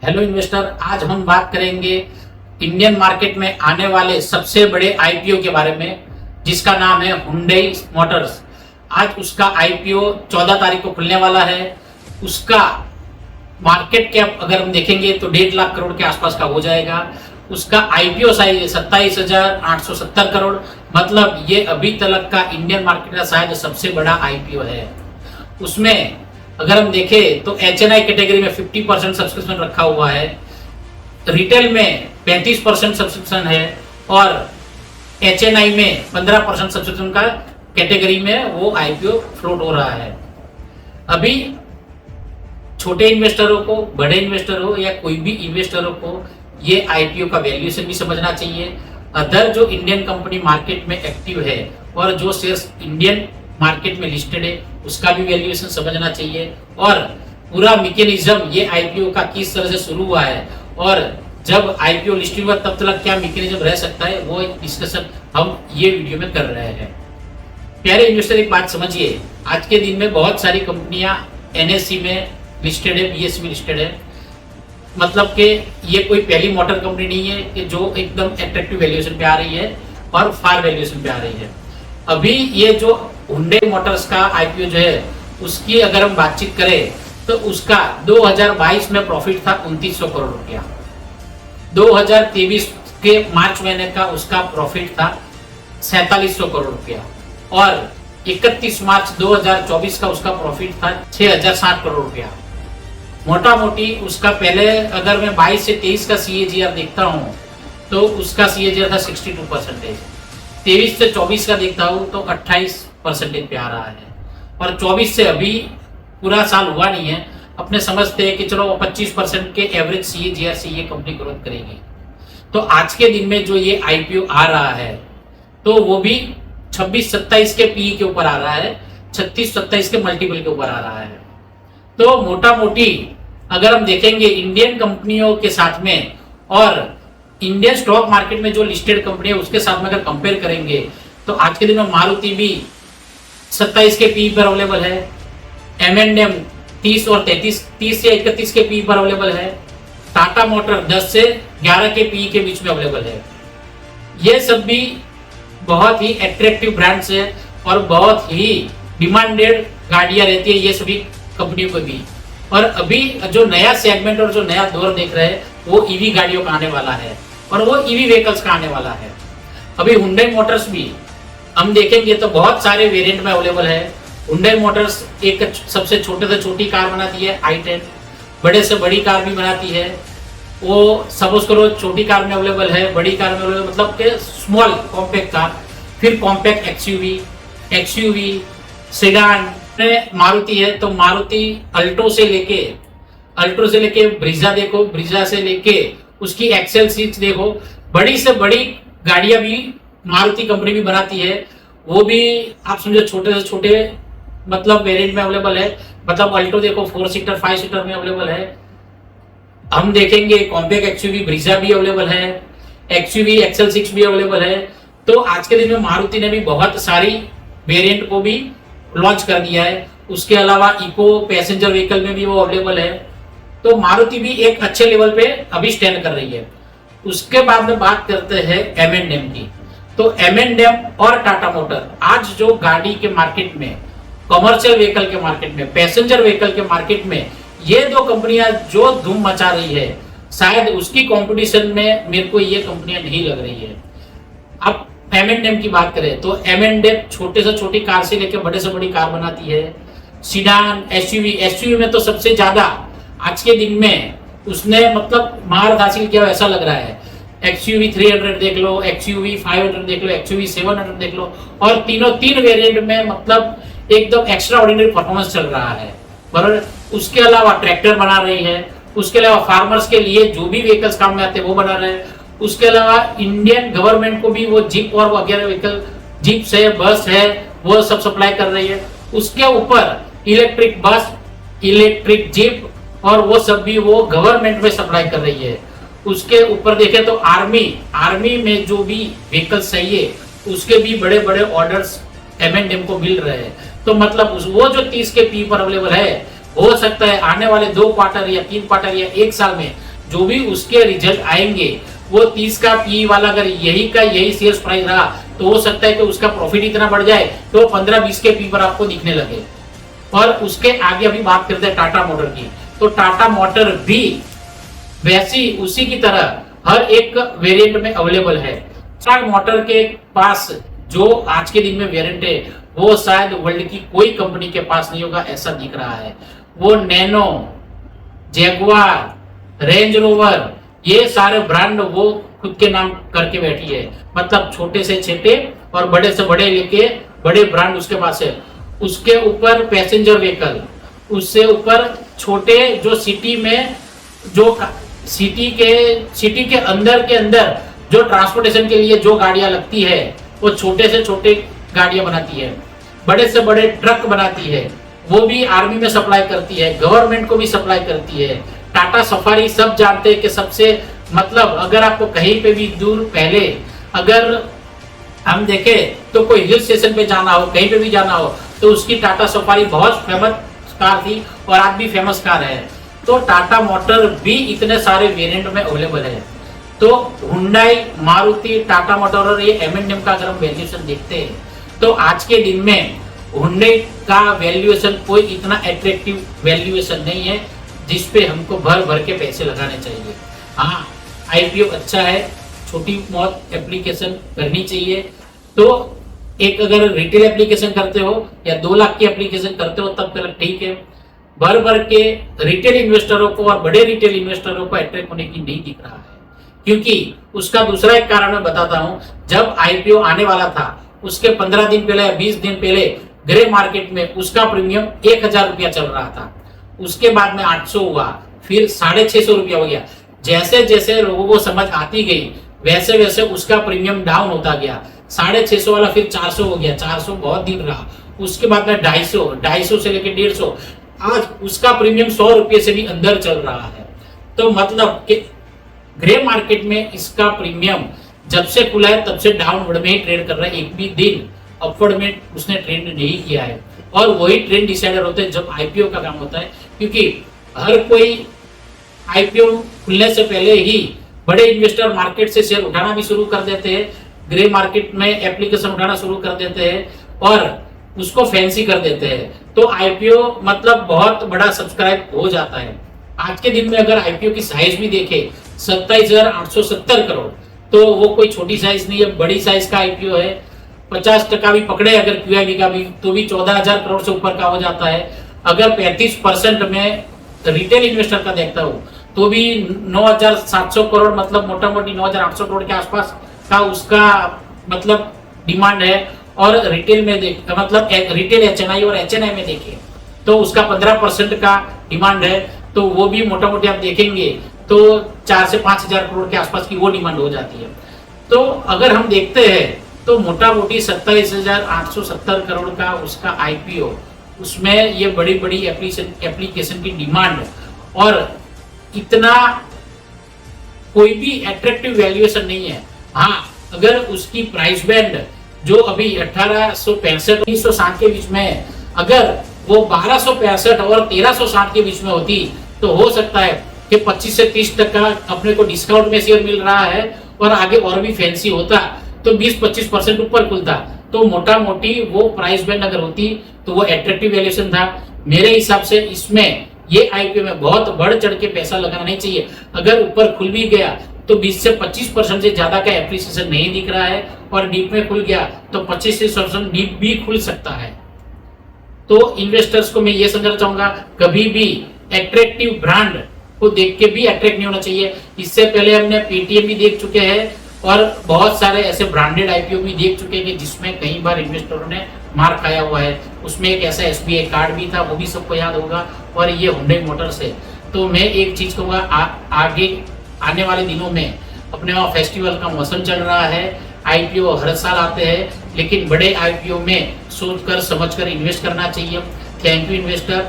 Hello investor, आज हम बात करेंगे इंडियन मार्केट में आने वाले सबसे बड़े आईपीओ के बारे में, जिसका नाम है हुंडई मोटर्स। आज उसका आईपीओ 14 तारीख को खुलने वाला है। उसका मार्केट कैप अगर हम देखेंगे तो 1.5 लाख करोड़ के आसपास का हो जाएगा। उसका आईपीओ साइज 27,870 करोड़, मतलब ये अभी तक का इंडियन मार्केट का शायद सबसे बड़ा आईपीओ है। उसमें अगर हम देखें तो एचएनआई कैटेगरी में 50% सब्सक्रिप्शन रखा हुआ है, रिटेल में 35% सब्सक्रिप्शन है और एचएनआई में 15% सब्सक्रिप्शन का कैटेगरी में वो आईपीओ फ्लोट हो रहा है। अभी छोटे इन्वेस्टरों को, बड़े इन्वेस्टर हो या कोई भी इन्वेस्टरों को ये आईपीओ का वैल्यूएशन भी समझना चाहिए। अदर जो इंडियन कंपनी मार्केट में एक्टिव है और जो शेयर्स इंडियन मार्केट में लिस्टेड है उसका भी वैल्यूएशन समझना चाहिए। और पूरा मैकेनिज्म ये आईपीओ का किस तरह से शुरू हुआ है और जब आईपीओ लिस्टिंग हुआ तब तक क्या मैकेनिज्म रह सकता है, वो एक डिस्कशन हम ये वीडियो में कर रहे हैं। प्यारे इन्वेस्टर, एक बात समझिए, आज के दिन में बहुत सारी कंपनियां एनएससी में लिस्टेड है, बीएससी में लिस्टेड है। मतलब कि ये कोई पहली मोटर कंपनी नहीं है कि जो एकदम अट्रैक्टिव वैल्यूएशन पे आ रही है और फार वैल्यूएशन पे आ रही है। अभी ये जो हुंडई मोटर्स का आईपीओ जो है उसकी अगर हम बातचीत करें तो उसका 2022 में प्रॉफिट था 2900 करोड़ रुपया। 2023 के मार्च महीने का उसका प्रॉफिट था 4700 करोड़ रुपया और 31 मार्च 2024 का उसका प्रॉफिट था 6060 करोड़ रुपया। मोटा मोटी उसका पहले अगर मैं 22 से 23 का सीएजीआर देखता हूँ तो उसका सीएजीआर था 62%। 23 से 24 का देखता हूँ तो 28% पे आ रहा है और 24 से अभी पूरा साल हुआ नहीं है। अपने समझते हैं कि चलो 25% के एवरेज सीएजीआर से ये कंपनी ग्रोथ करेगी। तो आज के दिन में जो ये आईपीओ आ रहा है तो वो भी 26-27 के पी के ऊपर आ रहा है, 36-27 के मल्टीपल के ऊपर आ रहा है। तो मोटा मोटी अगर हम देखेंगे इंडियन कंपनियों के साथ में और इंडियन स्टॉक मार्केट में जो लिस्टेड कंपनी है उसके साथ में अगर कंपेयर करेंगे तो आज के दिन में मारुति भी 27 के पी पर अवेलेबल है, M&M 30 और 30 से 31 के पी पर अवेलेबल है, टाटा मोटर 10 से 11 के पी के बीच में अवेलेबल है। ये सब भी बहुत ही अट्रैक्टिव ब्रांड्स है और बहुत ही डिमांडेड गाड़ियां रहती है ये सभी कंपनियों को भी। और अभी जो नया सेगमेंट और जो नया दौर देख रहे हैं वो ईवी गाड़ियों का आने वाला है और वो ईवी व्हीकल्स का आने वाला है। अभी हुंडई मोटर्स भी हम देखेंगे तो बहुत सारे वेरिएंट में अवेलेबल है। हुंडई मोटर्स एक सबसे छोटे से छोटी कार बनाती है i10, बड़े से बड़ी कार भी बनाती है। वो सपोज करो छोटी कार में अवेलेबल है, बड़ी कार में अवेलेबल, मतलब कि स्मॉल कॉम्पैक्ट कार, फिर कॉम्पैक्ट एक्सयूवी, सेडान। मारुति है तो मारुति अल्टो से लेके ब्रीजा देखो, ब्रीजा से लेके उसकी एक्सेल 6 देखो, बड़ी से बड़ी गाड़ियां भी मारुति कंपनी भी बनाती है। वो भी आप समझो छोटे से छोटे मतलब वेरिएंट में अवेलेबल है। मतलब अल्टो देखो 4 सीटर 5 सीटर में अवेलेबल है। हम देखेंगे कॉम्पैक्ट एक्सयूवी ब्रीजा भी अवेलेबल है, एक्सयूवी एक्सेल 6 भी अवेलेबल है। तो आज के दिन में मारुति ने भी बहुत सारी वेरिएंट को भी लॉन्च कर दिया है। उसके अलावा इको पैसेंजर व्हीकल में भी वो अवेलेबल है। तो मारुति भी एक अच्छे लेवल पे अभी स्टैंड कर रही है। उसके बाद में बात करते हैं M&M की। तो M&M और टाटा मोटर आज जो गाड़ी के मार्केट में, कमर्शियल व्हीकल के मार्केट में, पैसेंजर व्हीकल के मार्केट में ये दो कंपनियां जो धूम मचा रही है, शायद उसकी कंपटीशन में मेरे को ये कंपनियां नहीं लग रही है। अब M&M की बात करें तो M&M छोटे से छोटी कार से लेकर बड़े से बड़ी कार बनाती है। सीडान, एसयूवी में तो सबसे ज्यादा आज के दिन में उसने मतलब महारत हासिल किया ऐसा लग रहा है। एक्सयूवी 300 देख लो, एक्सयूवी 500 देख लो, एक्सयूवी 700 देख लो और तीन वेरिएंट में मतलब एकदम एक्स्ट्रा ऑर्डिनरी परफॉर्मेंस चल रहा है। पर उसके अलावा ट्रैक्टर बना रही है, उसके अलावा फार्मर्स के लिए जो भी व्हीकल्स काम में आते हैं वो बना रहे हैं। उसके अलावा इंडियन गवर्नमेंट को भी वो जीप और वगैरह व्हीकल, जीप है, बस है, वो सब सप्लाई कर रही है। उसके ऊपर इलेक्ट्रिक बस, इलेक्ट्रिक जीप और वो सब भी वो गवर्नमेंट में सप्लाई कर रही है। उसके ऊपर देखें तो आर्मी में जो भी व्हीकल्स चाहिए उसके भी बड़े बड़े ऑर्डर्स M&M को मिल रहे हैं। तो मतलब वो जो 30 के पी पर अवेलेबल है, हो सकता है आने वाले 2 क्वार्टर या 3 क्वार्टर या 1 साल में जो भी उसके रिजल्ट आएंगे वो 30 का पी वाला अगर यही का यही सेल्स प्राइस रहा तो हो सकता है कि उसका प्रॉफिट इतना बढ़ जाए तो 15-20 के पी पर आपको दिखने लगे। और उसके आगे अभी बात करते हैं टाटा मोटर की, तो टाटा मोटर भी वैसी उसी की तरह हर एक वेरिएंट में अवेलेबल है। टाटा मोटर के पास जो आज के दिन में वेरिएंट है वो शायद वर्ल्ड की कोई कंपनी के पास नहीं होगा ऐसा दिख रहा है। वो नैनो, जैगुआर, रेंज रोवर ये सारे ब्रांड वो खुद के नाम करके बैठी है, मतलब छोटे से छोटे और बड़े से बड़े लेके बड़े ब्रांड उसके पास है। उसके ऊपर पैसेंजर व्हीकल, उससे ऊपर छोटे जो सिटी में जो सिटी के अंदर जो ट्रांसपोर्टेशन के लिए जो गाड़ियां लगती है वो छोटे से छोटे गाड़ियां बनाती है, बड़े से बड़े ट्रक बनाती है, वो भी आर्मी में सप्लाई करती है, गवर्नमेंट को भी सप्लाई करती है। टाटा सफारी सब जानते हैं कि सबसे मतलब अगर आपको कहीं पे भी दूर पहले अगर हम देखें तो कोई हिल स्टेशन पे जाना हो, कहीं पे भी जाना हो तो उसकी टाटा सफारी बहुत फेमस कार थी और आज भी फेमस कार है। तो टाटा मोटर भी इतने सारे वेरिएंट में अवेलेबल है। तो हुंडई, मारुति, टाटा मोटर और ये M&M का अगर हम वैल्यूएशन देखते हैं तो आज के दिन में हुंडई का वैल्यूएशन कोई इतना एट्रैक्टिव वैल्यूएशन नहीं है जिसपे हमको भर भर के पैसे लगाने चाहिए। हाँ, आईपीओ अच्छा है, छोटी बहुत एप्लीकेशन करनी चाहिए। तो एक अगर रिटेल एप्लीकेशन करते हो या 2 लाख की एप्लीकेशन करते हो तब तक ठीक है। भर भर के रिटेल इन्वेस्टरों को और बड़े रिटेल इन्वेस्टरों को अट्रैक्ट होने की नहीं दिख रहा है, क्योंकि उसका दूसरा एक कारण मैं बताता हूं। जब आईपीओ आने वाला था उसके 15 दिन पहले या 20 दिन पहले ग्रे मार्केट में उसका प्रीमियम 1000 रुपया चल रहा था, उसके बाद में 800 हुआ, फिर 650 रुपया हो गया। जैसे जैसे लोगों को समझ आती गई वैसे वैसे उसका प्रीमियम डाउन होता गया। 650 वाला फिर 400 हो गया, 400 बहुत दिन रहा, उसके बाद में 250, 250 से लेकर 150, आज उसका प्रीमियम 100 रुपये से भी अंदर चल रहा है। तो मतलब कि ग्रे मार्केट में इसका प्रीमियम जब से खुला है तब से डाउनवर्ड में ही ट्रेड कर रहा है, एक भी दिन अपवर्ड में उसने ट्रेंड नहीं किया है। और वही ट्रेंड डिसाइडर होते हैं जब आईपीओ का काम होता है, क्योंकि हर कोई आईपीओ खुलने से पहले ही बड़े इन्वेस्टर मार्केट से शेयर उठाना भी शुरू कर देते हैं, ग्रे मार्केट में एप्लीकेशन उठाना शुरू कर देते हैं और उसको फैंसी कर देते हैं। तो आईपीओ मतलब बहुत बड़ा सब्सक्राइब हो जाता है। आज के दिन में अगर आईपीओ की साइज भी देखे 27,870 करोड़, तो वो कोई छोटी साइज नहीं है, बड़ी साइज का आईपीओ है। 50% भी पकड़े अगर क्यूआईबी का भी तो भी 14,000 करोड़ से ऊपर का हो जाता है। अगर 35% में रिटेल इन्वेस्टर का देखता हूँ तो भी 9,700 करोड़ मतलब मोटा मोटी 9,800 करोड़ के आसपास का उसका मतलब डिमांड है। और रिटेल में देख मतलब रिटेल एचएनआई और एचएनआई में देखें तो उसका 15% का डिमांड है, तो वो भी मोटा मोटी आप देखेंगे तो 4 से 5,000 करोड़ के आसपास की वो डिमांड हो जाती है। तो अगर हम देखते हैं तो मोटा मोटी 27,870 करोड़ का उसका आईपीओ, उसमें ये बड़ी बड़ी एप्लीकेशन की डिमांड और इतना कोई भी एट्रैक्टिव वैल्यूएशन नहीं है। हाँ, अगर उसकी प्राइस बैंड जो अभी 1865 1960 के बीच में है, अगर वो 1265 और 1360 के बीच में होती तो हो सकता है कि 25 से 30% अपने को डिस्काउंट में शेयर मिल रहा है और आगे और भी फैंसी होता तो 20-25% ऊपर खुलता, तो मोटा मोटी वो प्राइस बैंड अगर होती तो वो एट्रैक्टिव वैल्यूएशन था। मेरे हिसाब से इसमें ये आईपीओ में बहुत बढ़ चढ़ के पैसा लगाना नहीं चाहिए। अगर ऊपर खुल भी गया तो 20 से 25% से ज्यादा का एप्रिसिएशन नहीं दिख रहा है और डीप में खुल गया तो 25 से 30% डीप भी खुल सकता है। तो इन्वेस्टर्स को मैं ये समझना चाहूंगा, कभी भी एट्रैक्टिव ब्रांड को देख के भी अट्रैक्ट नहीं होना चाहिए। इससे पहले हमने पेटीएम भी देख चुके हैं और बहुत सारे ऐसे ब्रांडेड आईपीओ भी देख चुके हैं जिसमें कई बार इन्वेस्टरों ने मार खाया हुआ है। उसमें एक ऐसा एसबीआई कार्ड भी था, वो भी सबको याद होगा, और ये हुंडई मोटर्स है। तो मैं एक चीज कहूँगा, आगे आने वाले दिनों में अपने वहाँ फेस्टिवल का मौसम चल रहा है, आईपीओ हर साल आते हैं, लेकिन बड़े आईपीओ में सोच कर समझ कर इन्वेस्ट करना चाहिए। Thank you investor.